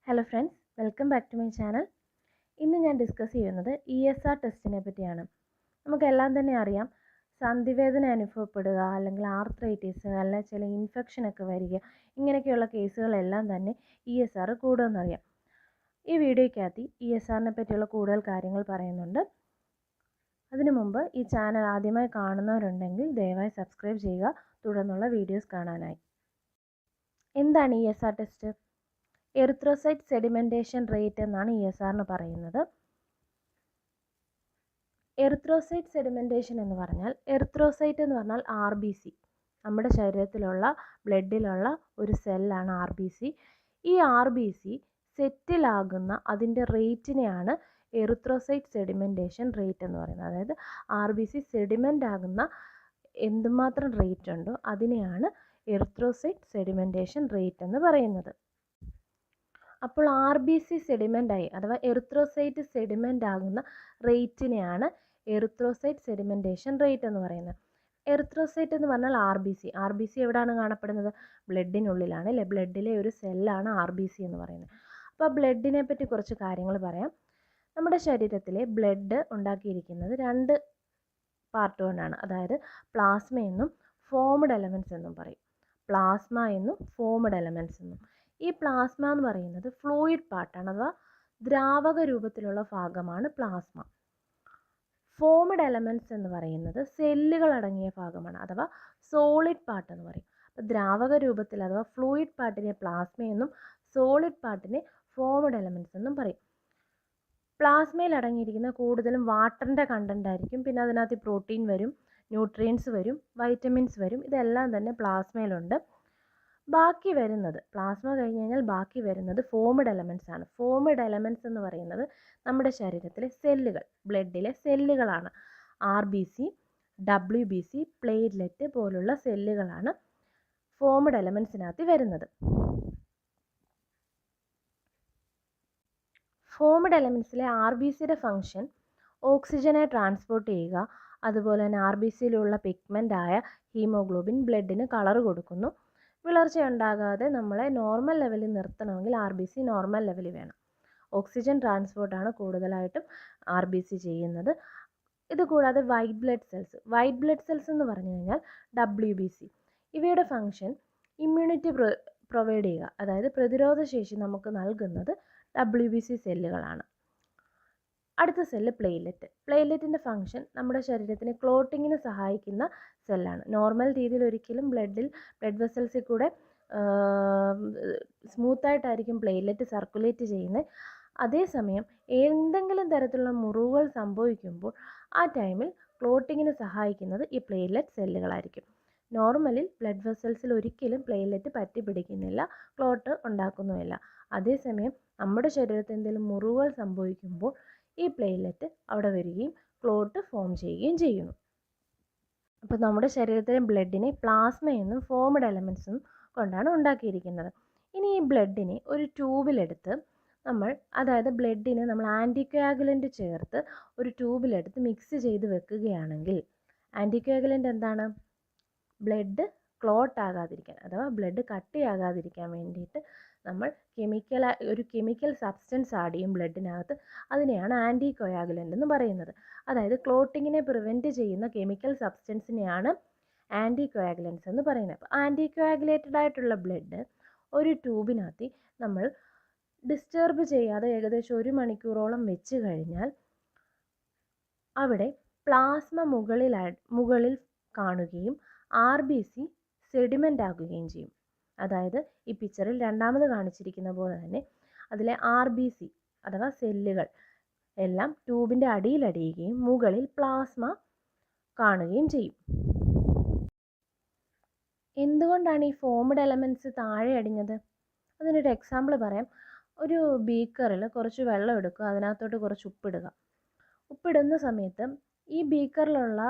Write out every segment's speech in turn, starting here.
Hello friends, welcome back to my channel. ഇന്ന് ഞാൻ discuss ചെയ്യുന്നത് ESR ടെസ്റ്റിനെ പറ്റിയാണ്. നമുക്കെല്ലാം തന്നെ അറിയാം, സന്ധിവേദന അനുഭവപ്പെടുക, അല്ലെങ്കിൽ ആർത്രൈറ്റിസ്, അല്ലെങ്കിൽ ചില ഇൻഫെക്ഷനൊക്കെ വരിക, ഇങ്ങനെയൊക്കെയുള്ള കേസുകളെല്ലാം തന്നെ ESR കൂടുമെന്നറിയാം. ഈ വീഡിയോയ്ക്കകത്ത് ESRനെ പറ്റിയുള്ള കൂടുതൽ കാര്യങ്ങൾ പറയുന്നുണ്ട്. അതിനു മുമ്പ് ഈ ചാനൽ ആദ്യമായി കാണുന്നവരുണ്ടെങ്കിൽ ദയവായി സബ്സ്ക്രൈബ് ചെയ്യുക, തുടർന്നുള്ള വീഡിയോസ് കാണാനായി. എന്താണ് ESR test? Erythrocyte sedimentation rate എന്നാണ് ESRന് പറയുന്നത്. എറിത്രോസൈറ്റ് സെഡിമെൻറ്റേഷൻ എന്ന് പറഞ്ഞാൽ, എറിത്രോസൈറ്റ് എന്ന് പറഞ്ഞാൽ RBC, നമ്മുടെ ശരീരത്തിലുള്ള ബ്ലഡിലുള്ള ഒരു സെല്ലാണ് RBC. ഈ RBC സെറ്റിലാകുന്ന അതിൻ്റെ റേറ്റിനെയാണ് എറിത്രോസൈറ്റ് സെഡിമെൻറ്റേഷൻ റേറ്റ് എന്ന് പറയുന്നത്. അതായത് RBC സെഡിമെൻ്റ് ആകുന്ന എന്തുമാത്രം റേറ്റ് ഉണ്ടോ അതിനെയാണ് എറിത്രോസൈറ്റ് സെഡിമെൻറ്റേഷൻ റേറ്റ് എന്ന് പറയുന്നത്. അപ്പോൾ RBC സെഡിമെൻ്റായി അഥവാ എറിത്രോസൈറ്റ് സെഡിമെൻ്റ് ആകുന്ന റേറ്റിനെയാണ് എറിത്രോസൈറ്റ് സെഡിമെൻറ്റേഷൻ റേറ്റ് എന്ന് പറയുന്നത്. എറിത്രോസൈറ്റ് എന്ന് പറഞ്ഞാൽ RBC എവിടെയാണ് കാണപ്പെടുന്നത്? ബ്ലഡിനുള്ളിലാണ് അല്ലേ? ബ്ലഡിലെ ഒരു സെല്ലാണ് RBC എന്ന് പറയുന്നത്. അപ്പോൾ ബ്ലഡിനെ പറ്റി കുറച്ച് കാര്യങ്ങൾ പറയാം. നമ്മുടെ ശരീരത്തിലെ ബ്ലഡ് ഉണ്ടാക്കിയിരിക്കുന്നത് രണ്ട് പാർട്ട് കൊണ്ടാണ്. അതായത് പ്ലാസ്മ എന്നും ഫോംഡ് എലമെൻറ്റ്സ് എന്നും പറയും. പ്ലാസ്മ എന്നും ഫോംഡ് എലമെൻറ്റ്സ് എന്നും. ഈ പ്ലാസ്മ എന്ന് പറയുന്നത് ഫ്ലൂയിഡ് പാർട്ടാണ്, അഥവാ ദ്രാവക രൂപത്തിലുള്ള ഭാഗമാണ് പ്ലാസ്മ. ഫോംഡ് എലമെൻറ്റ്സ് എന്ന് പറയുന്നത് സെല്ലുകൾ അടങ്ങിയ ഭാഗമാണ്, അഥവാ സോളിഡ് പാർട്ട് എന്ന് പറയും. അപ്പോൾ ദ്രാവക രൂപത്തിൽ അഥവാ ഫ്ലൂയിഡ് പാർട്ടിനെ പ്ലാസ്മ എന്നും സോളിഡ് പാർട്ടിനെ ഫോംഡ് എലമെൻറ്റ്സ് എന്നും പറയും. പ്ലാസ്മയിൽ അടങ്ങിയിരിക്കുന്ന കൂടുതലും വാട്ടറിൻ്റെ കണ്ടൻ്റ് ആയിരിക്കും. പിന്നെ അതിനകത്ത് പ്രോട്ടീൻ വരും, ന്യൂട്രിയൻസ് വരും, വൈറ്റമിൻസ് വരും. ഇതെല്ലാം തന്നെ പ്ലാസ്മയിലുണ്ട്. ബാക്കി വരുന്നത്, പ്ലാസ്മ കഴിഞ്ഞ് കഴിഞ്ഞാൽ ബാക്കി വരുന്നത് ഫോംഡ് എലമെൻറ്റ്സ് ആണ്. ഫോംഡ് എലമെൻറ്റ്സ് എന്ന് പറയുന്നത് നമ്മുടെ ശരീരത്തിലെ സെല്ലുകൾ, ബ്ലഡിലെ സെല്ലുകളാണ്. RBC, WBC, പ്ലേറ്റ്ലെറ്റ് പോലുള്ള സെല്ലുകളാണ് ഫോംഡ് എലമെൻറ്റ്സിനകത്ത് വരുന്നത്. ഫോംഡ് എലമെൻറ്റ്സിലെ RBCയുടെ ഫംഗ്ഷൻ ഓക്സിജനെ ട്രാൻസ്പോർട്ട് ചെയ്യുക. അതുപോലെ തന്നെ RBCയിലുള്ള പിഗ്മെൻ്റായ ഹീമോഗ്ലോബിൻ ബ്ലഡിന് കളർ കൊടുക്കുന്നു. വിളർച്ചയുണ്ടാകാതെ നമ്മളെ നോർമൽ ലെവലിൽ നിർത്തണമെങ്കിൽ RBC നോർമൽ ലെവലിൽ വേണം. ഓക്സിജൻ ട്രാൻസ്പോർട്ടാണ് കൂടുതലായിട്ടും RBC ചെയ്യുന്നത്. ഇതുകൂടാതെ വൈറ്റ് ബ്ലഡ് സെൽസ് എന്ന് പറഞ്ഞു കഴിഞ്ഞാൽ WBC. ഇവയുടെ ഫംഗ്ഷൻ ഇമ്മ്യൂണിറ്റി പ്രൊവൈഡ് ചെയ്യുക, അതായത് പ്രതിരോധശേഷി നമുക്ക് നൽകുന്നത് WBC സെല്ലുകളാണ്. അടുത്ത സെല്ല് പ്ലേറ്റ്ലെറ്റിൻ്റെ ഫംഗ്ഷൻ നമ്മുടെ ശരീരത്തിന് ക്ലോട്ടിങ്ങിന് സഹായിക്കുന്ന സെല്ലാണ്. നോർമൽ രീതിയിൽ ഒരിക്കലും ബ്ലഡ് വെസൽസിൽ കൂടെ സ്മൂത്തായിട്ടായിരിക്കും പ്ലേറ്റ്ലെറ്റ് സർക്കുലേറ്റ് ചെയ്യുന്നത്. അതേസമയം എന്തെങ്കിലും തരത്തിലുള്ള മുറിവുകൾ സംഭവിക്കുമ്പോൾ ആ ടൈമിൽ ക്ലോട്ടിങ്ങിന് സഹായിക്കുന്നത് ഈ പ്ലേറ്റ്ലെറ്റ് സെല്ലുകളായിരിക്കും. നോർമലിൽ ബ്ലഡ് വെസൽസിൽ ഒരിക്കലും പ്ലേറ്റ്ലെറ്റ് പറ്റി പിടിക്കുന്നില്ല, ക്ലോട്ട് ഉണ്ടാക്കുന്നുമില്ല. അതേസമയം നമ്മുടെ ശരീരത്തിൽ എന്തെങ്കിലും മുറിവുകൾ സംഭവിക്കുമ്പോൾ ഈ പ്ലേറ്റ്ലെറ്റ് അവിടെ വരികയും ക്ലോട്ട് ഫോം ചെയ്യുകയും ചെയ്യുന്നു. അപ്പോൾ നമ്മുടെ ശരീരത്തിലെ ബ്ലഡിനെ പ്ലാസ്മ എന്നും ഫോംഡ് എലമെൻറ്റ്സും കൊണ്ടാണ് ഉണ്ടാക്കിയിരിക്കുന്നത്. ഇനി ഈ ബ്ലഡിനെ ഒരു ട്യൂബിലെടുത്ത് അതായത് ബ്ലഡിനെ നമ്മൾ ആൻറ്റിക്കോയാഗുലൻ്റ് ചേർത്ത് ഒരു ട്യൂബിലെടുത്ത് മിക്സ് ചെയ്ത് വെക്കുകയാണെങ്കിൽ, ആൻറ്റിക്കോയാഗുലൻ്റ് എന്താണ്? ബ്ലഡ് ക്ലോട്ട് ആകാതിരിക്കാൻ അഥവാ ബ്ലഡ് കട്ടിയാകാതിരിക്കാൻ വേണ്ടിയിട്ട് നമ്മൾ ഒരു കെമിക്കൽ സബ്സ്റ്റൻസ് ആഡ് ചെയ്യും ബ്ലഡിനകത്ത്. അതിനെയാണ് ആൻറ്റിക്കോയാഗുലൻ്റ് എന്ന് പറയുന്നത്. അതായത് ക്ലോട്ടിങ്ങിനെ പ്രിവെൻറ്റ് ചെയ്യുന്ന കെമിക്കൽ സബ്സ്റ്റൻസിനെയാണ് ആൻറ്റിക്കോയാഗുലൻസ് എന്ന് പറയുന്നത്. അപ്പോൾ ആൻറ്റിക്കോയാഗുലേറ്റഡ് ആയിട്ടുള്ള ബ്ലഡ് ഒരു ട്യൂബിനകത്ത് നമ്മൾ ഡിസ്റ്റർബ് ചെയ്യാതെ ഏകദേശം 1 മണിക്കൂറോളം വെച്ച് കഴിഞ്ഞാൽ അവിടെ പ്ലാസ്മ മുകളിൽ കാണുകയും RBC സെഡിമെൻ്റ് ആകുകയും ചെയ്യും. അതായത് ഈ പിക്ചറിൽ രണ്ടാമത് കാണിച്ചിരിക്കുന്ന പോലെ തന്നെ അതിലെ RBC അഥവാ സെല്ലുകൾ എല്ലാം ട്യൂബിൻ്റെ അടിയിലടിയുകയും മുകളിൽ പ്ലാസ്മ കാണുകയും ചെയ്യും. എന്തുകൊണ്ടാണ് ഈ ഫോംഡ് എലമെൻറ്റ്സ് താഴെ അടിഞ്ഞത്? അതിനൊരു എക്സാമ്പിൾ പറയാം. ഒരു ബീക്കറിൽ കുറച്ച് വെള്ളം എടുക്കുക, അതിനകത്തോട്ട് കുറച്ച് ഉപ്പിടുക. ഉപ്പിടുന്ന സമയത്ത് ഈ ബീക്കറിലുള്ള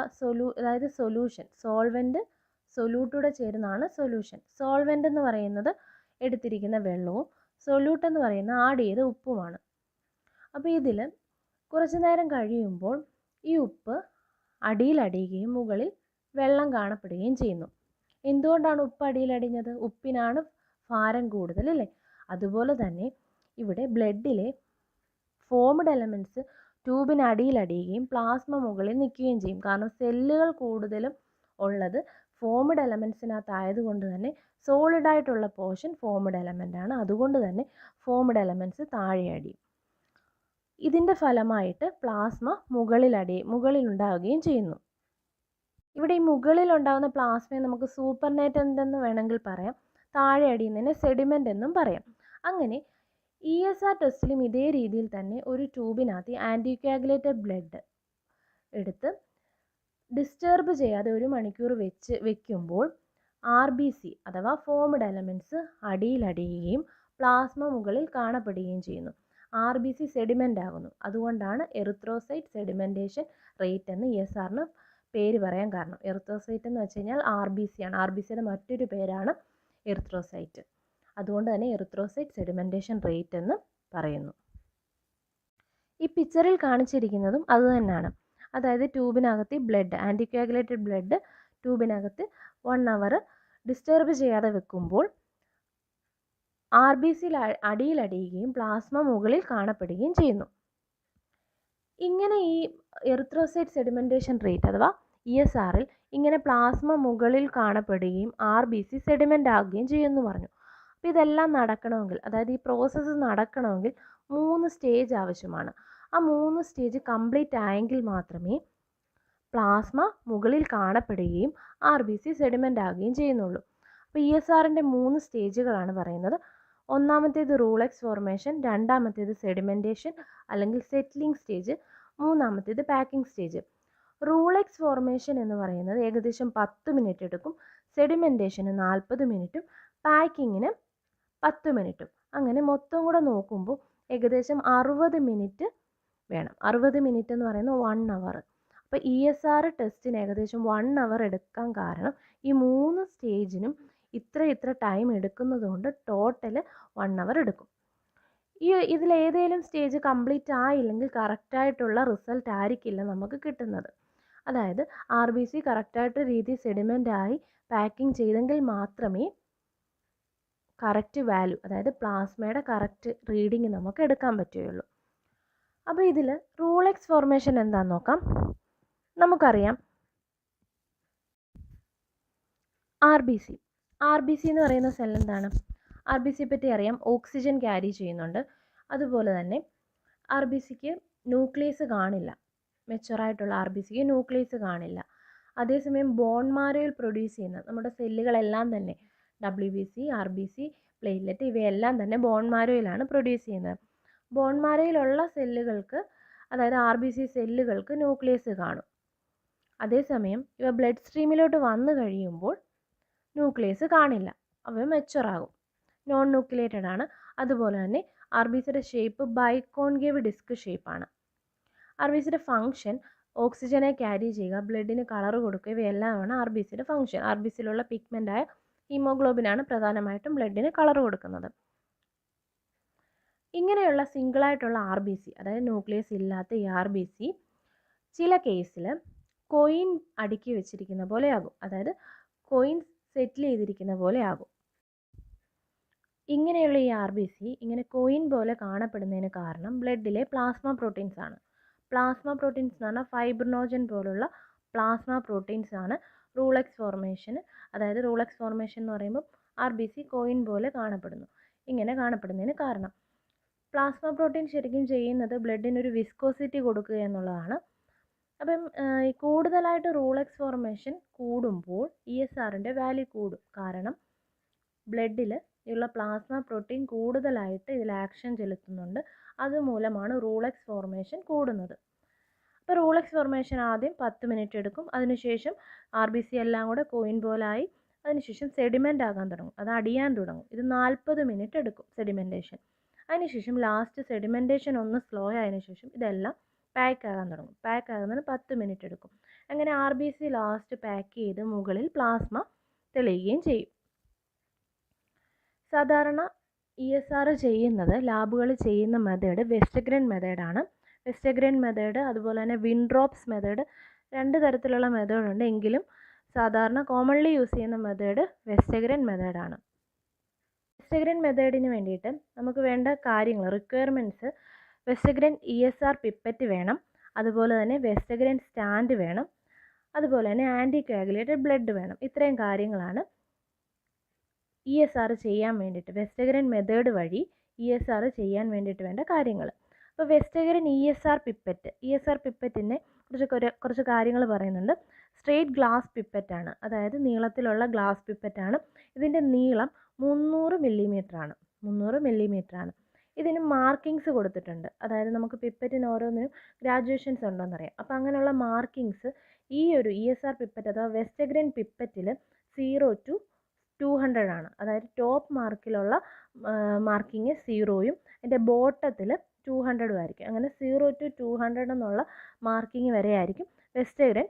അതായത് സോൾവെൻറ്റ് സൊല്യൂട്ടൂടെ ചേരുന്നതാണ് സൊല്യൂഷൻ. സോൾവെൻ്റ് എന്ന് പറയുന്നത് എടുത്തിരിക്കുന്ന വെള്ളവും സൊല്യൂട്ട് എന്ന് പറയുന്ന ആഡ് ചെയ്ത ഉപ്പുമാണ്. അപ്പോൾ ഇതിൽ കുറച്ച് നേരം കഴിയുമ്പോൾ ഈ ഉപ്പ് അടിയിലടിയുകയും മുകളിൽ വെള്ളം കാണപ്പെടുകയും ചെയ്യുന്നു. എന്തുകൊണ്ടാണ് ഉപ്പ് അടിയിലടിഞ്ഞത്? ഉപ്പിനാണ് ഭാരം കൂടുതൽ അല്ലേ? അതുപോലെ തന്നെ ഇവിടെ ബ്ലഡിലെ ഫോംഡ് എലമെൻറ്റ്സ് ട്യൂബിനടിയിലടിയുകയും പ്ലാസ്മ മുകളിൽ നിൽക്കുകയും ചെയ്യും. കാരണം സെല്ലുകൾ കൂടുതലും ഉള്ളത് ഫോംഡ് എലമെൻറ്റ്സിനകത്തായതുകൊണ്ട് തന്നെ സോളിഡായിട്ടുള്ള പോർഷൻ ഫോംഡ് എലമെൻ്റാണ്. അതുകൊണ്ട് തന്നെ ഫോംഡ് എലമെൻറ്റ്സ് താഴെ അടിയും. ഇതിൻ്റെ ഫലമായിട്ട് പ്ലാസ്മ മുകളിലുണ്ടാവുകയും ചെയ്യുന്നു. ഇവിടെ ഈ മുകളിലുണ്ടാകുന്ന പ്ലാസ്മയെ നമുക്ക് സൂപ്പർനേറ്റൻ്റ് എന്ന് വേണമെങ്കിൽ പറയാം. താഴെ അടിയുന്നതിനെ സെഡിമെൻ്റ് എന്നും പറയാം. അങ്ങനെ ESR ടെസ്റ്റിലും ഇതേ രീതിയിൽ തന്നെ ഒരു ട്യൂബിനകത്ത് ആൻറ്റിക്വാഗുലേറ്റഡ് ബ്ലഡ് എടുത്ത് ഡിസ്റ്റർബ് ചെയ്യാതെ 1 മണിക്കൂർ വെക്കുമ്പോൾ RBC അഥവാ ഫോംഡ് എലമെൻറ്റ്സ് അടിയിലടിയുകയും പ്ലാസ്മ മുകളിൽ കാണപ്പെടുകയും ചെയ്യുന്നു. RBC സെഡിമെൻ്റ് ആകുന്നു. അതുകൊണ്ടാണ് എറിത്രോസൈറ്റ് സെഡിമെൻറ്റേഷൻ റേറ്റ് എന്ന് ESRന് പേര് പറയാൻ കാരണം. എറിത്രോസൈറ്റ് എന്ന് വെച്ച് കഴിഞ്ഞാൽ RBC ആണ്. RBCയുടെ മറ്റൊരു പേരാണ് എറിത്രോസൈറ്റ്. അതുകൊണ്ട് തന്നെ എറിത്രോസൈറ്റ് സെഡിമെൻറ്റേഷൻ റേറ്റ് എന്ന് പറയുന്നു. ഈ പിക്ചറിൽ കാണിച്ചിരിക്കുന്നതും അതുതന്നെയാണ്. അതായത് ട്യൂബിനകത്ത് ബ്ലഡ്, ആൻറ്റിക്വാഗുലേറ്റഡ് ബ്ലഡ് ട്യൂബിനകത്ത് 1 അവർ ഡിസ്റ്റർബ് ചെയ്യാതെ വെക്കുമ്പോൾ RBC അടിയിലടിയുകയും പ്ലാസ്മ മുകളിൽ കാണപ്പെടുകയും ചെയ്യുന്നു. ഇങ്ങനെ ഈ എറിത്രോസൈറ്റ് സെഡിമെൻറ്റേഷൻ റേറ്റ് അഥവാ ESRൽ ഇങ്ങനെ പ്ലാസ്മ മുകളിൽ കാണപ്പെടുകയും RBC സെഡിമെൻ്റ് ആകുകയും ചെയ്യുമെന്ന് പറഞ്ഞു. അപ്പോൾ ഇതെല്ലാം നടക്കണമെങ്കിൽ, അതായത് ഈ പ്രോസസ്സ് നടക്കണമെങ്കിൽ 3 സ്റ്റേജ് ആവശ്യമാണ്. ആ 3 സ്റ്റേജ് കംപ്ലീറ്റ് ആയെങ്കിൽ മാത്രമേ പ്ലാസ്മ മുകളിൽ കാണപ്പെടുകയും RBC സെഡിമെൻ്റ് ആകുകയും ചെയ്യുന്നുള്ളൂ. അപ്പോൾ ESRൻ്റെ 3 സ്റ്റേജുകളാണ് പറയുന്നത്. ഒന്നാമത്തേത് റൂളക്സ് ഫോർമേഷൻ, രണ്ടാമത്തേത് സെഡിമെൻറ്റേഷൻ അല്ലെങ്കിൽ സെറ്റിലിംഗ് സ്റ്റേജ്, മൂന്നാമത്തേത് പാക്കിംഗ് സ്റ്റേജ്. റൂളക്സ് ഫോർമേഷൻ എന്ന് പറയുന്നത് ഏകദേശം 10 മിനിറ്റ് എടുക്കും, സെഡിമെൻറ്റേഷന് 40 മിനിറ്റും പാക്കിങ്ങിന് 10 മിനിറ്റും. അങ്ങനെ മൊത്തം കൂടെ നോക്കുമ്പോൾ ഏകദേശം 60 മിനിറ്റ് വേണം. 60 മിനിറ്റ് എന്ന് പറയുന്നത് 1 അവർ. അപ്പോൾ ESR ടെസ്റ്റിന് ഏകദേശം 1 അവർ എടുക്കാൻ കാരണം ഈ 3 സ്റ്റേജിനും ഇത്ര ടൈം എടുക്കുന്നത് കൊണ്ട് ടോട്ടൽ 1 അവർ എടുക്കും. ഇതിലേതെങ്കിലും സ്റ്റേജ് കംപ്ലീറ്റ് ആയില്ലെങ്കിൽ കറക്റ്റായിട്ടുള്ള റിസൾട്ട് ആയിരിക്കില്ല നമുക്ക് കിട്ടുന്നത്. അതായത് RBC കറക്റ്റായിട്ട് രീതി സെഡിമെൻ്റ് ആയി പാക്കിംഗ് ചെയ്തെങ്കിൽ മാത്രമേ കറക്റ്റ് വാല്യൂ, അതായത് പ്ലാസ്മയുടെ കറക്റ്റ് റീഡിങ് നമുക്ക് എടുക്കാൻ പറ്റുകയുള്ളൂ. അപ്പോൾ ഇതിൽ റൂളക്സ് ഫോർമേഷൻ എന്താണെന്ന് നോക്കാം. നമുക്കറിയാം RBC എന്ന് പറയുന്ന സെൽ എന്താണ്? RBC പറ്റി അറിയാം, ഓക്സിജൻ ക്യാരി ചെയ്യുന്നുണ്ട്. അതുപോലെ തന്നെ RBCക്ക് ന്യൂക്ലിയസ് കാണില്ല. മെച്ചുറായിട്ടുള്ള RBCക്ക് ന്യൂക്ലിയസ് കാണില്ല. അതേസമയം ബോൺ മാരോയിൽ പ്രൊഡ്യൂസ് ചെയ്യുന്ന നമ്മുടെ സെല്ലുകളെല്ലാം തന്നെ WBC, RBC, പ്ലേറ്റ്ലെറ്റ് ഇവയെല്ലാം തന്നെ ബോൺ മാരോയിലാണ് പ്രൊഡ്യൂസ് ചെയ്യുന്നത്. ബോൺ മാരോയിലുള്ള സെല്ലുകൾക്ക്, അതായത് RBC സെല്ലുകൾക്ക് ന്യൂക്ലിയസ് കാണും. അതേസമയം ഇവ ബ്ലഡ് സ്ട്രീമിലോട്ട് വന്നു കഴിയുമ്പോൾ ന്യൂക്ലിയസ് കാണില്ല, അവ മെച്ചുറാകും, നോൺ ന്യൂക്ലിയേറ്റഡ് ആണ്. അതുപോലെ തന്നെ RBCയുടെ ഷേപ്പ് ബൈകോൺകേവ് ഡിസ്ക് ഷേപ്പാണ്. RBCയുടെ ഫംഗ്ഷൻ ഓക്സിജനെ ക്യാരി ചെയ്യുക, ബ്ലഡിന് കളർ കൊടുക്കുക, ഇവയെല്ലാമാണ് RBCയുടെ ഫംഗ്ഷൻ. RBCയിലുള്ള പിഗ്മെൻ്റായ ഹീമോഗ്ലോബിനാണ് പ്രധാനമായിട്ടും ബ്ലഡിന് കളർ കൊടുക്കുന്നത്. ഇങ്ങനെയുള്ള സിംഗിളായിട്ടുള്ള RBC, അതായത് ന്യൂക്ലിയസ് ഇല്ലാത്ത ഈ RBC ചില കേസിൽ കോയിൻ അടുക്കി വെച്ചിരിക്കുന്ന പോലെയാകും, അതായത് കോയിൻ സെറ്റിൽ ചെയ്തിരിക്കുന്ന പോലെ ആകും. ഇങ്ങനെയുള്ള ഈ RBC ഇങ്ങനെ കോയിൻ പോലെ കാണപ്പെടുന്നതിന് കാരണം ബ്ലഡിലെ പ്ലാസ്മ പ്രോട്ടീൻസ് ആണ്. പ്ലാസ്മ പ്രോട്ടീൻസ് എന്ന് പറഞ്ഞാൽ ഫൈബ്രിനോജൻ പോലുള്ള പ്ലാസ്മ പ്രോട്ടീൻസ് ആണ് റൂളക്സ് ഫോർമേഷന്, അതായത് റൂളക്സ് ഫോർമേഷൻ എന്ന് പറയുമ്പോൾ RBC കോയിൻ പോലെ കാണപ്പെടുന്നു. ഇങ്ങനെ കാണപ്പെടുന്നതിന് കാരണം പ്ലാസ്മ പ്രോട്ടീൻ ശരിക്കും ചെയ്യുന്നത് ബ്ലഡിനൊരു വിസ്കോസിറ്റി കൊടുക്കുക എന്നുള്ളതാണ്. അപ്പം കൂടുതലായിട്ട് റൂളക്സ് ഫോർമേഷൻ കൂടുമ്പോൾ ESRൻ്റെ വാല്യൂ കൂടും. കാരണം ബ്ലഡിൽ ഉള്ള പ്ലാസ്മ പ്രോട്ടീൻ കൂടുതലായിട്ട് ഇതിൽ ആക്ഷൻ ചെലുത്തുന്നുണ്ട്. അതുമൂലമാണ് റൂളക്സ് ഫോർമേഷൻ കൂടുന്നത്. അപ്പോൾ റൂളക്സ് ഫോർമേഷൻ ആദ്യം 10 മിനിറ്റ് എടുക്കും. അതിനുശേഷം RBC എല്ലാം കൂടെ കോയിൻ പോലായി അതിനുശേഷം സെഡിമെൻ്റ് ആകാൻ തുടങ്ങും, അത് അടിയാൻ തുടങ്ങും. ഇത് 40 മിനിറ്റ് എടുക്കും സെഡിമെൻറ്റേഷൻ. അതിനുശേഷം ലാസ്റ്റ് സെഡിമെൻറ്റേഷൻ ഒന്ന് സ്ലോ ആയതിനു ശേഷം ഇതെല്ലാം പാക്ക് ആകാൻ തുടങ്ങും. പാക്ക് ആകുന്നതിന് 10 മിനിറ്റ് എടുക്കും. അങ്ങനെ RBC ലാസ്റ്റ് പാക്ക് ചെയ്ത് മുകളിൽ പ്ലാസ്മ തെളിയുകയും ചെയ്യും. സാധാരണ ESR ചെയ്യുന്നത്, ലാബുകളിൽ ചെയ്യുന്ന മെത്തേഡ് വെസ്റ്റഗ്രെൻ മെത്തേഡാണ്. വെസ്റ്റഗ്രെൻ മെത്തേഡ് അതുപോലെ തന്നെ വിൻഡ്രോപ്സ് മെത്തേഡ്, 2 തരത്തിലുള്ള മെത്തേഡുണ്ട്. എങ്കിലും സാധാരണ കോമൺലി യൂസ് ചെയ്യുന്ന മെത്തേഡ് വെസ്റ്റഗ്രെൻ മെത്തേഡാണ്. വെസ്റ്റഗ്രെയിൻ മെത്തേഡിന് വേണ്ടിയിട്ട് നമുക്ക് വേണ്ട കാര്യങ്ങൾ റിക്വയർമെൻറ്റ്സ് വെസ്റ്റഗ്രെയിൻ ESR പിപ്പറ്റ് വേണം, അതുപോലെ തന്നെ വെസ്റ്റഗ്രെയിൻ സ്റ്റാൻഡ് വേണം, അതുപോലെ തന്നെ ആൻറ്റി കോയാഗുലേറ്റഡ് ബ്ലഡ് വേണം. ഇത്രയും കാര്യങ്ങളാണ് ESR ചെയ്യാൻ വേണ്ടിയിട്ട് വെസ്റ്റഗ്രെയിൻ മെത്തേഡ് വഴി ESR ചെയ്യാൻ വേണ്ടിയിട്ട് വേണ്ട കാര്യങ്ങൾ. അപ്പോൾ വെസ്റ്റഗ്രെയിൻ ESR പിപ്പറ്റിനെ കുറച്ച് കാര്യങ്ങൾ പറയുന്നുണ്ട്. സ്ട്രെയിറ്റ് ഗ്ലാസ് പിപ്പറ്റാണ്, അതായത് നീളത്തിലുള്ള ഗ്ലാസ് പിപ്പറ്റാണ്. ഇതിൻ്റെ നീളം 300 മില്ലിമീറ്ററാണ്. ഇതിന് മാർക്കിങ്സ് കൊടുത്തിട്ടുണ്ട്, അതായത് നമുക്ക് പിപ്പറ്റിന് ഓരോന്നിനും ഗ്രാജുവേഷൻസ് ഉണ്ടോയെന്നറിയാം. അപ്പോൾ അങ്ങനെയുള്ള മാർക്കിങ്സ് ഈ ഒരു ESR പിപ്പറ്റ് അഥവാ വെസ്റ്റഗ്രെയിൻ പിപ്പറ്റിൽ 0 to 200 ആണ്. അതായത് ടോപ്പ് മാർക്കിലുള്ള മാർക്കിങ് 0യും അതിൻ്റെ ബോട്ടത്തിൽ 200 ആയിരിക്കും. അങ്ങനെ 0 to 200 എന്നുള്ള മാർക്കിങ് വരെ ആയിരിക്കും വെസ്റ്റഗ്രെയിൻ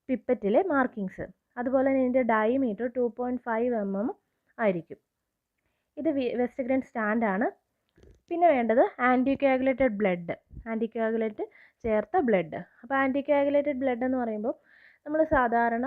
പിപ്പറ്റിലെ മാർക്കിങ്സ്. അതുപോലെ തന്നെ ഇതിൻ്റെ ഡയമീറ്റർ 2.5 mm ആയിരിക്കും. ഇത് വെസ്റ്റഗ്രെയിൻ സ്റ്റാൻഡാണ്. പിന്നെ വേണ്ടത് ആൻറ്റി കോയാഗുലേറ്റ് ചേർത്ത ബ്ലഡ്. അപ്പോൾ ആൻറ്റി കോയാഗുലേറ്റഡ് ബ്ലഡ് എന്ന് പറയുമ്പോൾ നമ്മൾ സാധാരണ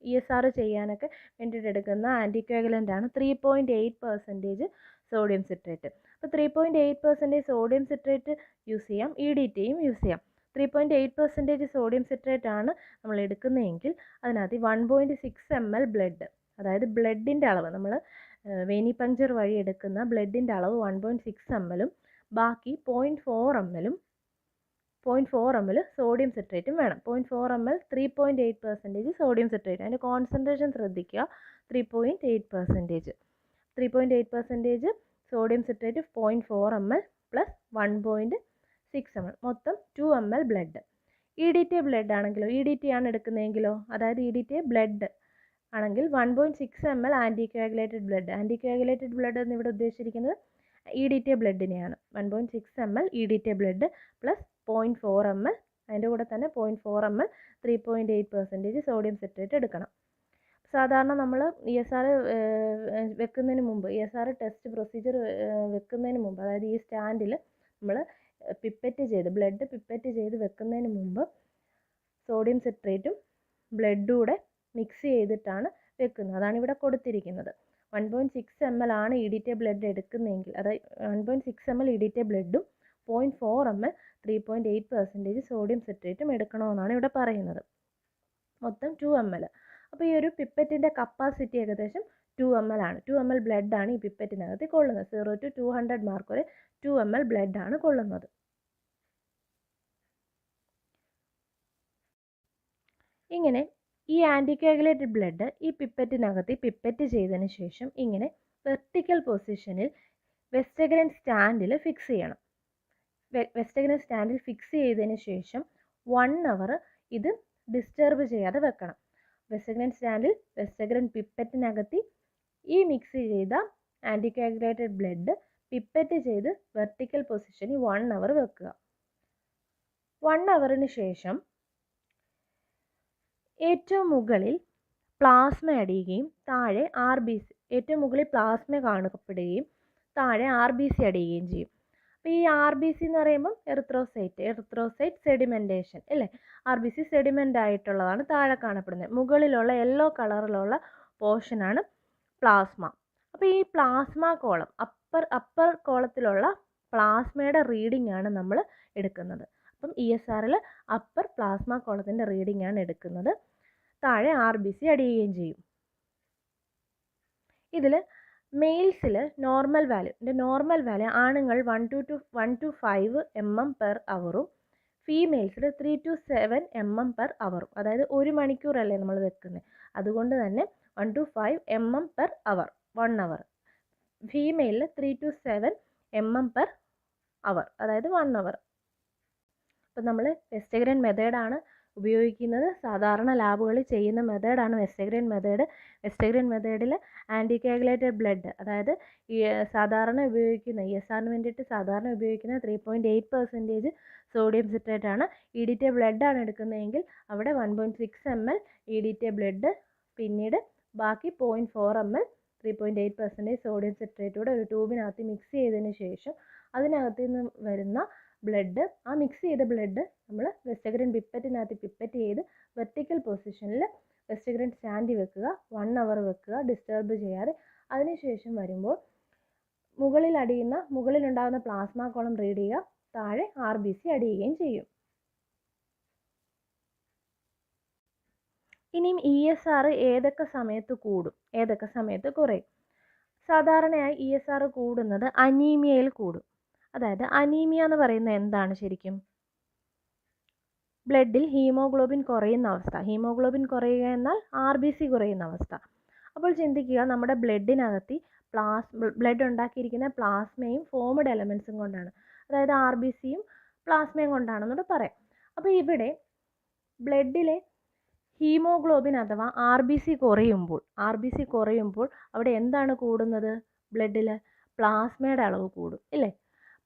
ESR ചെയ്യാനൊക്കെ വേണ്ടിയിട്ട് എടുക്കുന്ന ആൻറ്റി കോയാഗുലൻ്റ് ആണ് 3.8% സോഡിയം സിട്രേറ്റ്. അപ്പോൾ 3.8% സോഡിയം സിട്രേറ്റ് യൂസ് ചെയ്യാം, EDTയും യൂസ് ചെയ്യാം. 3.8% സോഡിയം സിട്രേറ്റ് ആണ് നമ്മൾ എടുക്കുന്നതെങ്കിൽ അതിനകത്ത് 1.6 ml ബ്ലഡ്, അതായത് ബ്ലഡിൻ്റെ അളവ് നമ്മൾ വെനി പങ്ചർ വഴി എടുക്കുന്ന ബ്ലഡിൻ്റെ അളവ് 1.6 ml ബാക്കി 0.4 ml സോഡിയം സിട്രേറ്റും വേണം. 0.4 ml 3.8% സോഡിയം സിട്രേറ്റ്. അതിൻ്റെ കോൺസെൻട്രേഷൻ ശ്രദ്ധിക്കുക, 3.8% sodium citrate 0.4 ml plus 1.6 ml മൊത്തം 2 ml ബ്ലഡ്. EDTA ബ്ലഡ് ആണെങ്കിലോ, EDT ആണ് എടുക്കുന്നതെങ്കിലോ, അതായത് EDTA ബ്ലഡ് ആണെങ്കിൽ 1.6 ml ആൻറ്റി കോയാഗുലേറ്റഡ് ബ്ലഡ് എന്ന് ഇവിടെ ഉദ്ദേശിച്ചിരിക്കുന്നത് EDTA ബ്ലഡിനെയാണ്. 1.6 ml EDTA blood plus 0.4 ml, അതിൻ്റെ കൂടെ തന്നെ 0.4 ml 3.8% സോഡിയം സിട്രേറ്റ് എടുക്കണം. സാധാരണ നമ്മൾ ESR വെക്കുന്നതിന് മുമ്പ്, ESR ടെസ്റ്റ് പ്രൊസീജിയർ വെക്കുന്നതിന് മുമ്പ്, അതായത് ഈ സ്റ്റാൻഡിൽ നമ്മൾ ബ്ലഡ് പിപ്പറ്റ് ചെയ്ത് വെക്കുന്നതിന് മുമ്പ് സോഡിയം സിട്രേറ്റും ബ്ലഡും കൂടെ മിക്സ് ചെയ്തിട്ടാണ് വെക്കുന്നത്. അതാണ് ഇവിടെ കൊടുത്തിരിക്കുന്നത്. 1.6 ml ആണ് EDTA ബ്ലഡ് എടുക്കുന്നതെങ്കിൽ, അതായത് 1.6 ml EDTA ബ്ലഡും 0.4 ml 3.8% സോഡിയം സിട്രേറ്റും എടുക്കണമെന്നാണ് ഇവിടെ പറയുന്നത്. മൊത്തം 2 ml. അപ്പോൾ ഈ ഒരു പിപ്പറ്റിൻ്റെ കപ്പാസിറ്റി ഏകദേശം 2 ml ആണ്. 2 ml ബ്ലഡ് ആണ് ഈ പിപ്പറ്റിനകത്ത് കൊള്ളുന്നത്. 0 to 200 മാർക്ക് വരെ 2 ml ബ്ലഡ് ആണ് കൊള്ളുന്നത്. ഇങ്ങനെ ഈ ആൻറ്റി കോയാഗുലേറ്റഡ് ബ്ലഡ് ഈ പിപ്പറ്റിനകത്ത് പിപ്പറ്റ് ചെയ്തതിന് ശേഷം ഇങ്ങനെ വെർട്ടിക്കൽ പൊസിഷനിൽ വെസ്റ്റഗ്രെയിൻ സ്റ്റാൻഡിൽ ഫിക്സ് ചെയ്യണം. വെസ്റ്റഗ്രെയിൻ സ്റ്റാൻഡിൽ ഫിക്സ് ചെയ്തതിന് ശേഷം 1 hour ഇത് ഡിസ്റ്റർബ് ചെയ്യാതെ വെക്കണം. വെസ്റ്റഗ്രെയിൻ സ്റ്റാൻഡിൽ വെസ്റ്റഗ്രെയിൻ പിപ്പറ്റിനകത്ത് ഈ മിക്സ് ചെയ്ത ആൻറ്റി കോയാഗുലേറ്റഡ് ബ്ലഡ് പിപ്പറ്റ് ചെയ്ത് വെർട്ടിക്കൽ പൊസിഷനിൽ 1 hour വെക്കുക. 1 hourന് ശേഷം ഏറ്റവും മുകളിൽ പ്ലാസ്മ അടിയുകയും താഴെ RBC, ഏറ്റവും മുകളിൽ പ്ലാസ്മ കാണപ്പെടുകയും താഴെ RBC അടിയുകയും ചെയ്യും. അപ്പോൾ ഈ RBC എന്ന് പറയുമ്പം എറിത്രോസൈറ്റ് സെഡിമെൻറ്റേഷൻ അല്ലേ. RBC സെഡിമെൻ്റ് ആയിട്ടുള്ളതാണ് താഴെ കാണപ്പെടുന്നത്. മുകളിലുള്ള യെല്ലോ കളറിലുള്ള പോർഷനാണ് പ്ലാസ്മ. അപ്പോൾ ഈ പ്ലാസ്മ കോളം അപ്പർ കോളത്തിലുള്ള പ്ലാസ്മയുടെ റീഡിംഗ് ആണ് നമ്മൾ എടുക്കുന്നത്. അപ്പം ESRൽ അപ്പർ പ്ലാസ്മ കോളത്തിൻ്റെ റീഡിംഗ് ആണ് എടുക്കുന്നത്. താഴെ RBC അടിയുകയും ചെയ്യും. ഇതിൽ മെയിൽസിൽ നോർമൽ വാല്യൂ ആണുങ്ങൾ 1 to 5 mm/hഉം ഫീമെയിൽസിൽ 3 to 7 mm/h. അതായത് 1 മണിക്കൂറല്ലേ നമ്മൾ വെക്കുന്നത്, അതുകൊണ്ട് തന്നെ 1 to 5 mm/h 1 hour. ഫീമെയിലിൽ 3 to 7 mm/h, അതായത് 1 hour. അപ്പം നമ്മൾ വെസ്റ്റഗ്രെയിൻ മെത്തേഡാണ് ഉപയോഗിക്കുന്നത്. സാധാരണ ലാബുകളിൽ ചെയ്യുന്ന മെത്തേഡാണ് വെസ്റ്റഗ്രെയിൻ മെത്തേഡ്. വെസ്റ്റഗ്രെയിൻ മെത്തേഡിൽ ആൻറ്റി കോയാഗുലേറ്റഡ് ബ്ലഡ്, അതായത് സാധാരണ ഉപയോഗിക്കുന്ന ESRന് വേണ്ടിയിട്ട് സാധാരണ ഉപയോഗിക്കുന്ന 3.8% സോഡിയം സിട്രേറ്റ് ആണ്. EDTA ബ്ലഡ് ആണ് എടുക്കുന്നതെങ്കിൽ അവിടെ 1.6 ml EDTA ബ്ലഡ്, പിന്നീട് ബാക്കി 0.4 ml 3.8% സോഡിയം സിട്രേറ്റ് കൂടെ ഒരു ട്യൂബിനകത്ത് മിക്സ് ചെയ്തതിന് ശേഷം അതിനകത്ത് നിന്ന് വരുന്ന ബ്ലഡ്, ആ മിക്സ് ചെയ്ത ബ്ലഡ് നമ്മൾ വെസ്റ്റഗ്രെയിൻ പിപ്പറ്റിനകത്ത് പിപ്പറ്റ് ചെയ്ത് വെർട്ടിക്കൽ പൊസിഷനിൽ വെസ്റ്റഗ്രെയിൻ സ്റ്റാൻഡിൽ വെക്കുക. 1 hour വെക്കുക ഡിസ്റ്റർബ് ചെയ്യാതെ. അതിനുശേഷം വരുമ്പോൾ മുകളിലുണ്ടാകുന്ന പ്ലാസ്മ കോളം റീഡ് ചെയ്യുക, താഴെ RBC അടിയുകയും ചെയ്യും. ഇനിയും ESR ഏതൊക്കെ സമയത്ത് കൂടും, ഏതൊക്കെ സമയത്ത് കുറയും? സാധാരണയായി ESR കൂടുന്നത് അനീമിയയിൽ കൂടും. അതായത് അനീമിയ എന്ന് പറയുന്നത് എന്താണ് ശരിക്കും? ബ്ലഡിൽ ഹീമോഗ്ലോബിൻ കുറയുന്ന അവസ്ഥ. ഹീമോഗ്ലോബിൻ കുറയുക എന്നാൽ RBC കുറയുന്ന അവസ്ഥ. അപ്പോൾ ചിന്തിക്കുക, നമ്മുടെ ബ്ലഡിനകത്ത് ബ്ലഡ് ഉണ്ടാക്കിയിരിക്കുന്ന പ്ലാസ്മയും ഫോംഡ് എലമെൻസും കൊണ്ടാണ്. അതായത് RBCയും പ്ലാസ്മയും കൊണ്ടാണെന്നോട് പറയാം. അപ്പോൾ ഇവിടെ ബ്ലഡിലെ ഹീമോഗ്ലോബിൻ അഥവാ RBC കുറയുമ്പോൾ അവിടെ എന്താണ് കൂടുന്നത്? ബ്ലഡിൽ പ്ലാസ്മയുടെ അളവ് കൂടും, ഇല്ലേ?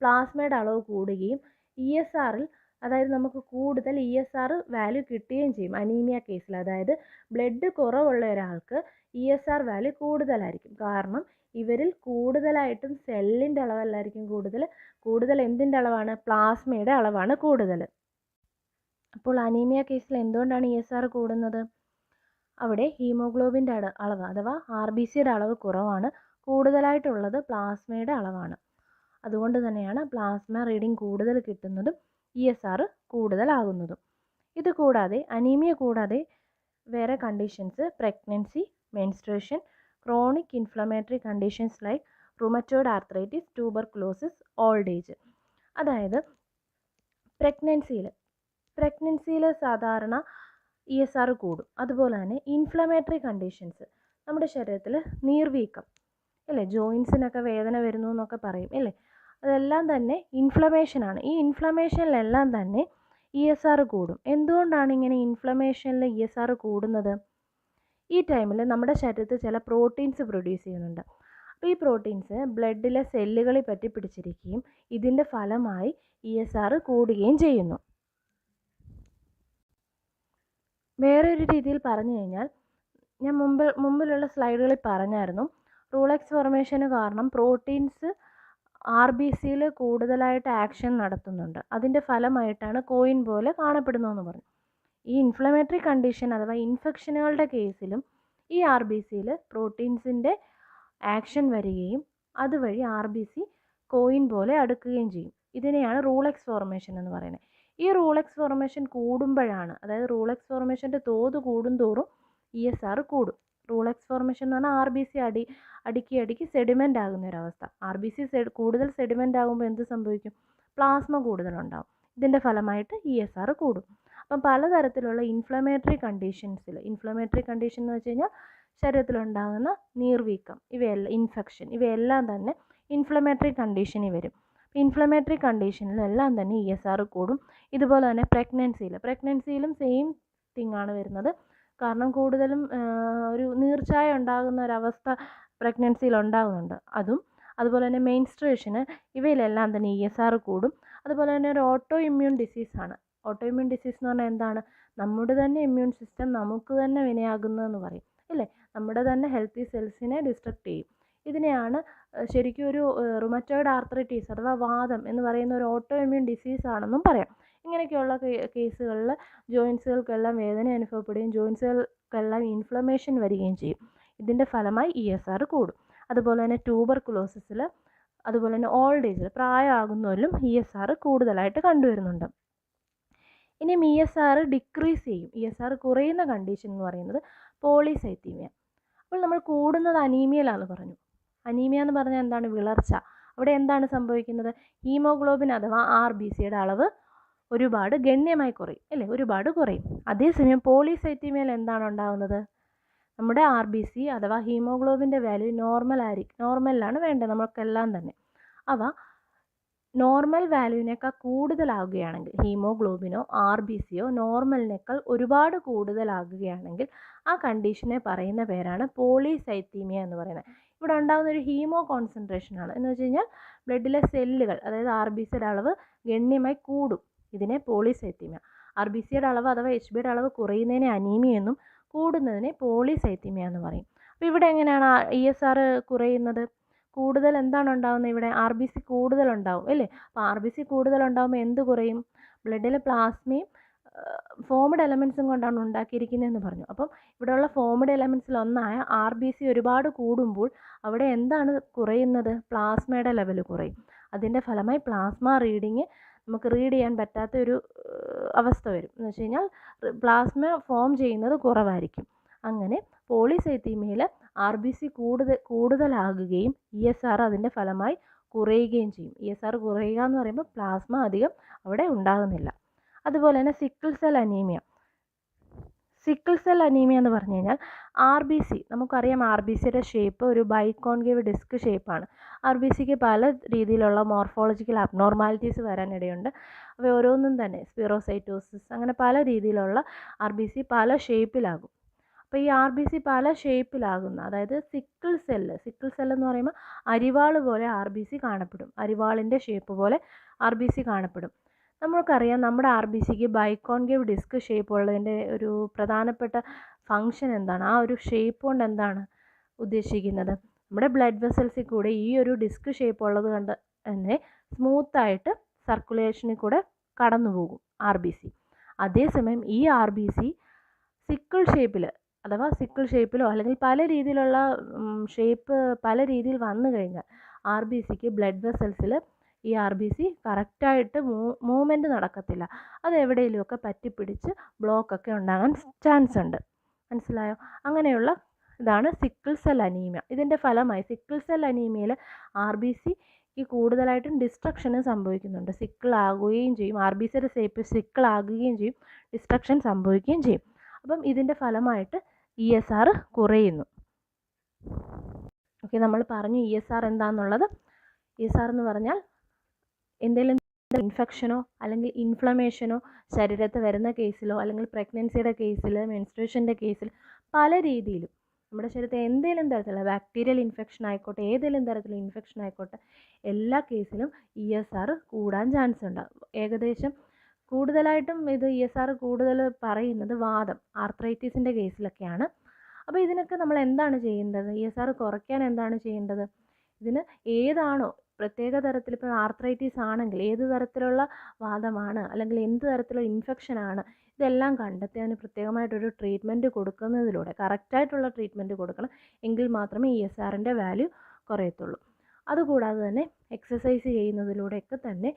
പ്ലാസ്മയുടെ അളവ് കൂടുകയും ESRൽ, അതായത് നമുക്ക് കൂടുതൽ ESR വാല്യൂ കിട്ടുകയും ചെയ്യും. അനീമിയ കേസിൽ, അതായത് ബ്ലഡ് കുറവുള്ള ഒരാൾക്ക് ESR വാല്യൂ കൂടുതലായിരിക്കും. കാരണം ഇവരിൽ കൂടുതലായിട്ടും സെല്ലിൻ്റെ അളവല്ലായിരിക്കും കൂടുതൽ എന്തിൻ്റെ അളവാണ്? പ്ലാസ്മയുടെ അളവാണ് കൂടുതൽ. അപ്പോൾ അനീമിയ കേസിൽ എന്തുകൊണ്ടാണ് ESR കൂടുന്നത്? അവിടെ ഹീമോഗ്ലോബിൻ്റെ അളവ് അഥവാ RBCയുടെ അളവ് കുറവാണ്, കൂടുതലായിട്ടുള്ളത് പ്ലാസ്മയുടെ അളവാണ്. അതുകൊണ്ട് തന്നെയാണ് പ്ലാസ്മ റീഡിങ് കൂടുതൽ കിട്ടുന്നതും ESR കൂടുതലാകുന്നതും. ഇത് കൂടാതെ, അനീമിയ കൂടാതെ വേറെ conditions pregnancy, menstruation, chronic inflammatory conditions like rheumatoid arthritis, tuberculosis, old age. അതായത് പ്രഗ്നൻസിയിൽ സാധാരണ ESR കൂടും. അതുപോലെ തന്നെ ഇൻഫ്ലമേറ്ററി കണ്ടീഷൻസ്, നമ്മുടെ ശരീരത്തിൽ നീർവീക്കം, അല്ലേ, ജോയിൻസിനൊക്കെ വേദന വരുന്നു എന്നൊക്കെ പറയും, അല്ലേ? അതെല്ലാം തന്നെ ഇൻഫ്ലമേഷനാണ്. ഈ ഇൻഫ്ലമേഷനിലെല്ലാം തന്നെ ESR കൂടും. എന്തുകൊണ്ടാണ് ഇങ്ങനെ ഇൻഫ്ലമേഷനിൽ ESR കൂടുന്നത്? ഈ ടൈമിൽ നമ്മുടെ ശരീരത്തിൽ ചില പ്രോട്ടീൻസ് പ്രൊഡ്യൂസ് ചെയ്യുന്നുണ്ട്. അപ്പോൾ ഈ പ്രോട്ടീൻസ് ബ്ലഡിലെ സെല്ലുകളിൽ പറ്റി പിടിച്ചിരിക്കുകയും ഇതിൻ്റെ ഫലമായി ESR കൂടുകയും ചെയ്യുന്നു. വേറൊരു രീതിയിൽ പറഞ്ഞു കഴിഞ്ഞാൽ, ഞാൻ മുമ്പിലുള്ള സ്ലൈഡുകളിൽ പറഞ്ഞായിരുന്നു, റൂളക്സ് ഫോർമേഷന് കാരണം പ്രോട്ടീൻസ് RBCയിൽ കൂടുതലായിട്ട് ആക്ഷൻ നടത്തുന്നുണ്ട്. അതിൻ്റെ ഫലമായിട്ടാണ് കോയിൻ പോലെ കാണപ്പെടുന്നതെന്ന് പറഞ്ഞു. ഈ ഇൻഫ്ലമേറ്ററി കണ്ടീഷൻ അഥവാ ഇൻഫെക്ഷനുകളുടെ കേസിലും ഈ RBCയിൽ പ്രോട്ടീൻസിൻ്റെ ആക്ഷൻ വരികയും അതുവഴി RBC കോയിൻ പോലെ അടുക്കുകയും ചെയ്യും. ഇതിനെയാണ് റൂളക്സ് ഫോർമേഷൻ എന്ന് പറയുന്നത്. ഈ റൂളക്സ് ഫോർമേഷൻ കൂടുമ്പോഴാണ്, അതായത് റൂളക്സ് ഫോർമേഷൻ്റെ തോത് കൂടുന്തോറും ESR കൂടും. റൂളക്സ് ഫോർമേഷൻ എന്ന് പറഞ്ഞാൽ RBC അടുക്കി സെഡിമെൻ്റ് ആകുന്ന ഒരവസ്ഥ. RBC കൂടുതൽ സെഡിമെൻ്റ് ആകുമ്പോൾ എന്ത് സംഭവിക്കും? പ്ലാസ്മ കൂടുതലുണ്ടാകും. ഇതിൻ്റെ ഫലമായിട്ട് ESR കൂടും. അപ്പം പലതരത്തിലുള്ള ഇൻഫ്ലമേറ്ററി കണ്ടീഷൻ എന്ന് വെച്ച് കഴിഞ്ഞാൽ ശരീരത്തിലുണ്ടാകുന്ന നീർവീക്കം, ഇൻഫെക്ഷൻ, ഇവയെല്ലാം തന്നെ ഇൻഫ്ലമേറ്ററി കണ്ടീഷനിൽ വരും. ഇൻഫ്ലമേറ്ററി കണ്ടീഷനിലെല്ലാം തന്നെ ESR കൂടും. ഇതുപോലെ തന്നെ പ്രഗ്നൻസിയിലും സെയിം തിങ് ആണ് വരുന്നത്. കാരണം കൂടുതലും ഒരു നീർച്ചായ ഉണ്ടാകുന്ന ഒരവസ്ഥ പ്രഗ്നൻസിയിൽ ഉണ്ടാകുന്നുണ്ട്. അതുപോലെ തന്നെ മെൻസ്ട്രേഷന്, ഇവയിലെല്ലാം തന്നെ ESR കൂടും. അതുപോലെ തന്നെ ഒരു ഓട്ടോ ഇമ്മ്യൂൺ ഡിസീസാണ്. ഓട്ടോ ഇമ്മ്യൂൺ ഡിസീസ് എന്ന് പറഞ്ഞാൽ എന്താണ്? നമ്മുടെ തന്നെ ഇമ്മ്യൂൺ സിസ്റ്റം നമുക്ക് തന്നെ വിനയാകുന്നതെന്ന് പറയും, ഇല്ലേ? നമ്മുടെ തന്നെ ഹെൽത്തി സെൽസിനെ ഡിസ്ട്രക്ട് ചെയ്യും. ഇതിനെയാണ് ശരിക്കും ഒരു റുമറ്റോയ്ഡ് ആർത്രൈറ്റിസ് അഥവാ വാദം എന്ന് പറയുന്ന ഒരു ഓട്ടോ ഇമ്മ്യൂൺ ഡിസീസ് ആണെന്നും പറയാം. ഇങ്ങനെയൊക്കെയുള്ള കേസുകളിൽ ജോയിൻസുകൾക്കെല്ലാം വേദന അനുഭവപ്പെടുകയും ജോയിൻസുകൾക്കെല്ലാം ഇൻഫ്ലമേഷൻ വരികയും ചെയ്യും. ഇതിൻ്റെ ഫലമായി ESR കൂടും. അതുപോലെ തന്നെ ട്യൂബർകുലോസിസിൽ, അതുപോലെ തന്നെ ഓൾഡ് ഏജിൽ, പ്രായമാകുന്നവരിലും ESR കൂടുതലായിട്ട് കണ്ടുവരുന്നുണ്ട്. ഇനിയും ESR ഡിക്രീസ് ചെയ്യും. ESR കുറയുന്ന കണ്ടീഷൻ എന്ന് പറയുന്നത് പോളിസൈത്തീമിയ. അപ്പോൾ നമ്മൾ കൂടുന്നത് അനീമിയയിലാണെന്ന് പറഞ്ഞു. അനീമിയ എന്ന് പറഞ്ഞാൽ എന്താണ്? വിളർച്ച. അവിടെ എന്താണ് സംഭവിക്കുന്നത്? ഹീമോഗ്ലോബിൻ അഥവാ RBCയുടെ അളവ് ഗണ്യമായി കുറയും, അല്ലേ? ഒരുപാട് കുറയും. അതേസമയം പോളിസൈത്തീമിയയിൽ എന്താണ് ഉണ്ടാകുന്നത്? നമ്മുടെ RBC അഥവാ ഹീമോഗ്ലോബിൻ്റെ വാല്യൂ നോർമലിലാണ് വേണ്ടത് നമുക്കെല്ലാം തന്നെ. അവ നോർമൽ വാല്യൂവിനേക്കാൾ കൂടുതലാകുകയാണെങ്കിൽ, ഹീമോഗ്ലോബിനോ RBCയോ നോർമലിനേക്കാൾ ഒരുപാട് കൂടുതലാകുകയാണെങ്കിൽ ആ കണ്ടീഷനെ പറയുന്ന പേരാണ് പോളിസൈത്തീമിയ എന്ന് പറയുന്നത്. ഇവിടെ ഉണ്ടാകുന്ന ഒരു ഹീമോ കോൺസെൻട്രേഷനാണ്. എന്ന് വെച്ച് കഴിഞ്ഞാൽ ബ്ലഡിലെ സെല്ലുകൾ, അതായത് RBCയുടെ അളവ് ഗണ്യമായി കൂടും. ഇതിനെ പോളിസൈത്തീമിയ. RBCയുടെ അളവ് അഥവാ HBയുടെ അളവ് കുറയുന്നതിനെ അനീമിയ എന്നും കൂടുന്നതിനെ പോളിസൈത്തീമിയ എന്ന് പറയും. അപ്പോൾ ഇവിടെ എങ്ങനെയാണ് ESR കുറയുന്നത്? കൂടുതൽ എന്താണ് ഉണ്ടാകുന്നത്? ഇവിടെ RBC കൂടുതലുണ്ടാവും, അല്ലേ? അപ്പോൾ RBC കൂടുതലുണ്ടാകുമ്പോൾ എന്ത് കുറയും? ബ്ലഡിലെ പ്ലാസ്മയും ഫോംഡ് എലമെൻസും കൊണ്ടാണ് ഉണ്ടാക്കിയിരിക്കുന്നതെന്ന് പറഞ്ഞു. അപ്പം ഇവിടെയുള്ള ഫോംഡ് എലമെൻസിലൊന്നായ RBC ഒരുപാട് കൂടുമ്പോൾ അവിടെ എന്താണ് കുറയുന്നത്? പ്ലാസ്മയുടെ ലെവൽ കുറയും. അതിൻ്റെ ഫലമായി പ്ലാസ്മ റീഡിങ് നമുക്ക് റീഡ് ചെയ്യാൻ പറ്റാത്ത ഒരു അവസ്ഥ വരും. എന്ന് വെച്ച് കഴിഞ്ഞാൽ പ്ലാസ്മ ഫോം ചെയ്യുന്നത് കുറവായിരിക്കും. അങ്ങനെ പോളിസൈത്തീമിയയിൽ RBC കൂടുതലാകുകയും ESR അതിൻ്റെ ഫലമായി കുറയുകയും ചെയ്യും. ESR കുറയുക എന്ന് പറയുമ്പോൾ പ്ലാസ്മ അധികം അവിടെ ഉണ്ടാകുന്നില്ല. അതുപോലെ തന്നെ sickle cell anaemia. Sickle cell anaemia എന്ന് പറഞ്ഞു കഴിഞ്ഞാൽ RBC, നമുക്കറിയാം RBCയുടെ ഷേപ്പ് ഒരു ബൈക്കോൺകേവ് ഡിസ്ക് ഷേപ്പാണ്. RBCക്ക് പല രീതിയിലുള്ള മോർഫോളജിക്കൽ അബ്നോർമാലിറ്റീസ് വരാനിടയുണ്ട്. അവ ഓരോന്നും തന്നെ സ്പിറോസൈറ്റോസിസ് അങ്ങനെ പല രീതിയിലുള്ള RBC പല ഷേപ്പിലാകും. അപ്പോൾ ഈ RBC പല ഷേപ്പിലാകുന്ന, അതായത് സിക്കിൾ സെൽ എന്ന് പറയുമ്പോൾ അരിവാൾ പോലെ RBC കാണപ്പെടും. അരിവാളിൻ്റെ ഷേപ്പ് പോലെ RBC കാണപ്പെടും. നമ്മൾക്കറിയാം നമ്മുടെ RBCക്ക് ബൈക്കോൺകേവ് ഡിസ്ക് ഷേപ്പ് ഉള്ളതിൻ്റെ ഒരു പ്രധാനപ്പെട്ട ഫങ്ഷൻ എന്താണ്? ആ ഒരു ഷേപ്പ് കൊണ്ട് എന്താണ് ഉദ്ദേശിക്കുന്നത്? നമ്മുടെ ബ്ലഡ് വെസൽസിൽ കൂടെ ഈ ഒരു ഡിസ്ക് ഷേപ്പ് ഉള്ളത് കൊണ്ട് തന്നെ സ്മൂത്തായിട്ട് സർക്കുലേഷനിൽ കൂടെ കടന്നു പോകും RBC. അതേസമയം ഈ RBC സിക്കിൾ ഷേപ്പിൽ, അഥവാ സിക്കിൾ ഷേപ്പിലോ അല്ലെങ്കിൽ പല രീതിയിലുള്ള ഷേപ്പ് പല രീതിയിൽ വന്നു കഴിഞ്ഞാൽ RBCക്ക് ബ്ലഡ് വെസൽസിൽ ഈ RBC കറക്റ്റായിട്ട് മൂവ്മെൻറ്റ് നടക്കത്തില്ല. അത് എവിടെയെങ്കിലുമൊക്കെ പറ്റിപ്പിടിച്ച് ബ്ലോക്കൊക്കെ ഉണ്ടാകാൻ ചാൻസ് ഉണ്ട്. മനസ്സിലായോ? അങ്ങനെയുള്ള ഇതാണ് സിക്കിൾ സെൽ അനീമിയ. ഇതിൻ്റെ ഫലമായി സിക്കിൾ സെൽ അനീമിയയിൽ RBCക്ക് കൂടുതലായിട്ടും ഡിസ്ട്രക്ഷനും സംഭവിക്കുന്നുണ്ട്. സിക്കിൾ ആകുകയും ചെയ്യും. RBCയുടെ ഷേപ്പ് സിക്കിൾ ആകുകയും ചെയ്യും, ഡിസ്ട്രക്ഷൻ സംഭവിക്കുകയും ചെയ്യും. അപ്പം ഇതിൻ്റെ ഫലമായിട്ട് ESR കുറയുന്നു. ഓക്കെ, നമ്മൾ പറഞ്ഞു ESR എന്താണെന്നുള്ളത്. ESR എന്ന് പറഞ്ഞാൽ എന്തെങ്കിലും ഇൻഫെക്ഷനോ അല്ലെങ്കിൽ ഇൻഫ്ലമേഷനോ ശരീരത്ത് വരുന്ന കേസിലോ അല്ലെങ്കിൽ പ്രഗ്നൻസിയുടെ കേസിൽ, മെൻസ്ട്രേഷൻ്റെ കേസിൽ പല രീതിയിലും നമ്മുടെ ശരീരത്തെ എന്തെങ്കിലും തരത്തിലുള്ള ബാക്ടീരിയൽ ഇൻഫെക്ഷൻ ആയിക്കോട്ടെ, ഏതെങ്കിലും തരത്തിലുള്ള ഇൻഫെക്ഷൻ ആയിക്കോട്ടെ, എല്ലാ കേസിലും ESR കൂടാൻ ചാൻസ് ഉണ്ട്. ഏകദേശം കൂടുതലായിട്ടും ഇത് ESR കൂടുതൽ പറയുന്നത് വാദം, ആർത്രൈറ്റിസിൻ്റെ കേസിലൊക്കെയാണ്. അപ്പോൾ ഇതിനൊക്കെ നമ്മൾ എന്താണ് ചെയ്യേണ്ടത്? ESR കുറയ്ക്കാൻ എന്താണ് ചെയ്യേണ്ടത്? ഇതിന് ഏതാണോ പ്രത്യേക തരത്തിൽ, ഇപ്പോൾ ആർത്രൈറ്റിസ് ആണെങ്കിൽ ഏത് തരത്തിലുള്ള വാദമാണ് അല്ലെങ്കിൽ എന്ത് തരത്തിലുള്ള ഇൻഫെക്ഷനാണ്, ഇതെല്ലാം കണ്ടെത്തി അതിന് പ്രത്യേകമായിട്ടൊരു ട്രീറ്റ്മെൻറ്റ് കൊടുക്കുന്നതിലൂടെ, കറക്റ്റായിട്ടുള്ള ട്രീറ്റ്മെൻറ്റ് കൊടുക്കണം, എങ്കിൽ മാത്രമേ ESRൻ്റെ വാല്യൂ കുറയത്തുള്ളൂ. അതുകൂടാതെ തന്നെ എക്സസൈസ് ചെയ്യുന്നതിലൂടെയൊക്കെ തന്നെ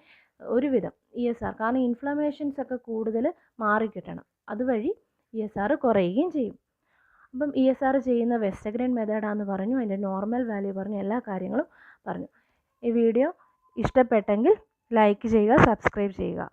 ഒരുവിധം ESR, കാരണം ഇൻഫ്ലമേഷൻസ് ഒക്കെ കൂടുതൽ മാറിക്കിട്ടണം, അതുവഴി ESR കുറയുകയും ചെയ്യും. അപ്പം ESR ചെയ്യുന്ന വെസ്റ്റഗ്രെയിൻ മെത്തേഡാണെന്ന് പറഞ്ഞു, അതിൻ്റെ നോർമൽ വാല്യൂ പറഞ്ഞു, എല്ലാ കാര്യങ്ങളും പറഞ്ഞു. ഈ വീഡിയോ ഇഷ്ടപ്പെട്ടെങ്കിൽ ലൈക്ക് ചെയ്യുക, സബ്സ്ക്രൈബ് ചെയ്യുക.